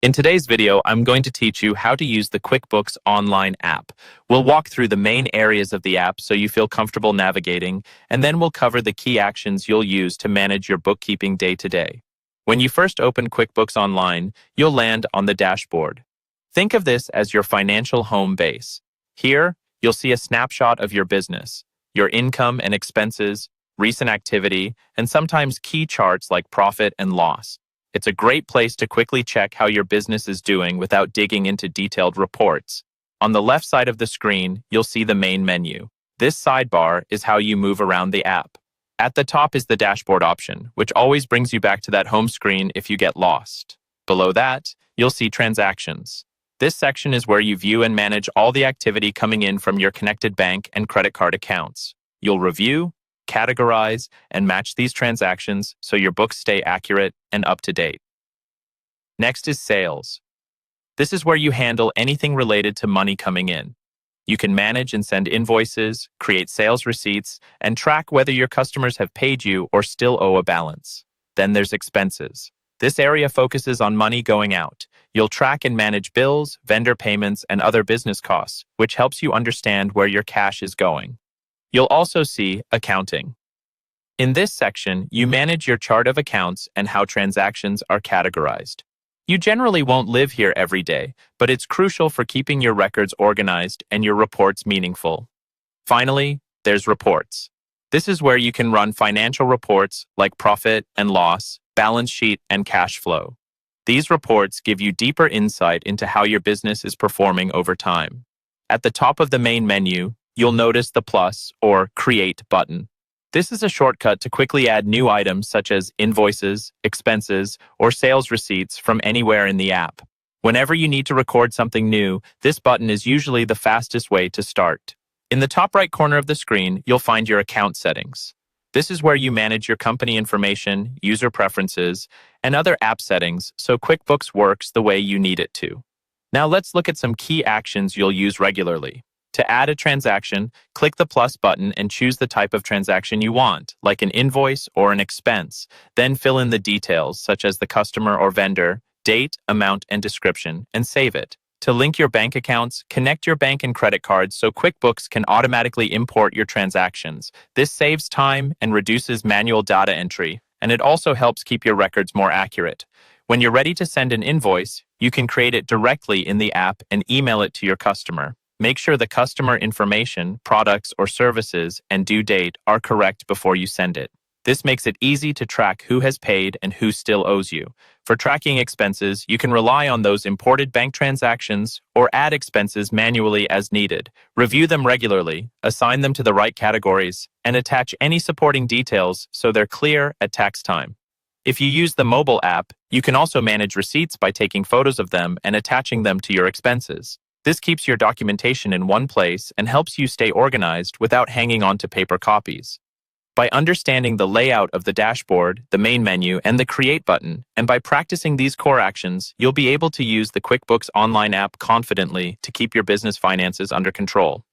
In today's video, I'm going to teach you how to use the QuickBooks online app. We'll walk through the main areas of the app so you feel comfortable navigating, and then we'll cover the key actions you'll use to manage your bookkeeping day to day. When you first open QuickBooks Online, you'll land on the dashboard. Think of this as your financial home base. Here, you'll see a snapshot of your business, your income and expenses, recent activity, and sometimes key charts like profit and loss. It's a great place to quickly check how your business is doing without digging into detailed reports. On the left side of the screen, you'll see the main menu. This sidebar is how you move around the app. At the top is the dashboard option, which always brings you back to that home screen if you get lost. Below that, you'll see transactions. This section is where you view and manage all the activity coming in from your connected bank and credit card accounts. You'll review, categorize, and match these transactions so your books stay accurate and up to date. Next is sales. This is where you handle anything related to money coming in. You can manage and send invoices, create sales receipts, and track whether your customers have paid you or still owe a balance. Then there's expenses. This area focuses on money going out. You'll track and manage bills, vendor payments, and other business costs, which helps you understand where your cash is going. You'll also see accounting. In this section, you manage your chart of accounts and how transactions are categorized. You generally won't live here every day, but it's crucial for keeping your records organized and your reports meaningful. Finally, there's reports. This is where you can run financial reports like profit and loss, balance sheet, and cash flow. These reports give you deeper insight into how your business is performing over time. At the top of the main menu, you'll notice the plus or Create button. This is a shortcut to quickly add new items such as invoices, expenses, or sales receipts from anywhere in the app. Whenever you need to record something new, this button is usually the fastest way to start. In the top right corner of the screen, you'll find your account settings. This is where you manage your company information, user preferences, and other app settings so QuickBooks works the way you need it to. Now let's look at some key actions you'll use regularly. To add a transaction, click the plus button and choose the type of transaction you want, like an invoice or an expense. Then fill in the details, such as the customer or vendor, date, amount, and description, and save it. To link your bank accounts, connect your bank and credit cards so QuickBooks can automatically import your transactions. This saves time and reduces manual data entry, and it also helps keep your records more accurate. When you're ready to send an invoice, you can create it directly in the app and email it to your customer. Make sure the customer information, products or services, and due date are correct before you send it. This makes it easy to track who has paid and who still owes you. For tracking expenses, you can rely on those imported bank transactions or add expenses manually as needed. Review them regularly, assign them to the right categories, and attach any supporting details so they're clear at tax time. If you use the mobile app, you can also manage receipts by taking photos of them and attaching them to your expenses. This keeps your documentation in one place and helps you stay organized without hanging on to paper copies. By understanding the layout of the dashboard, the main menu, and the Create button, and by practicing these core actions, you'll be able to use the QuickBooks Online app confidently to keep your business finances under control.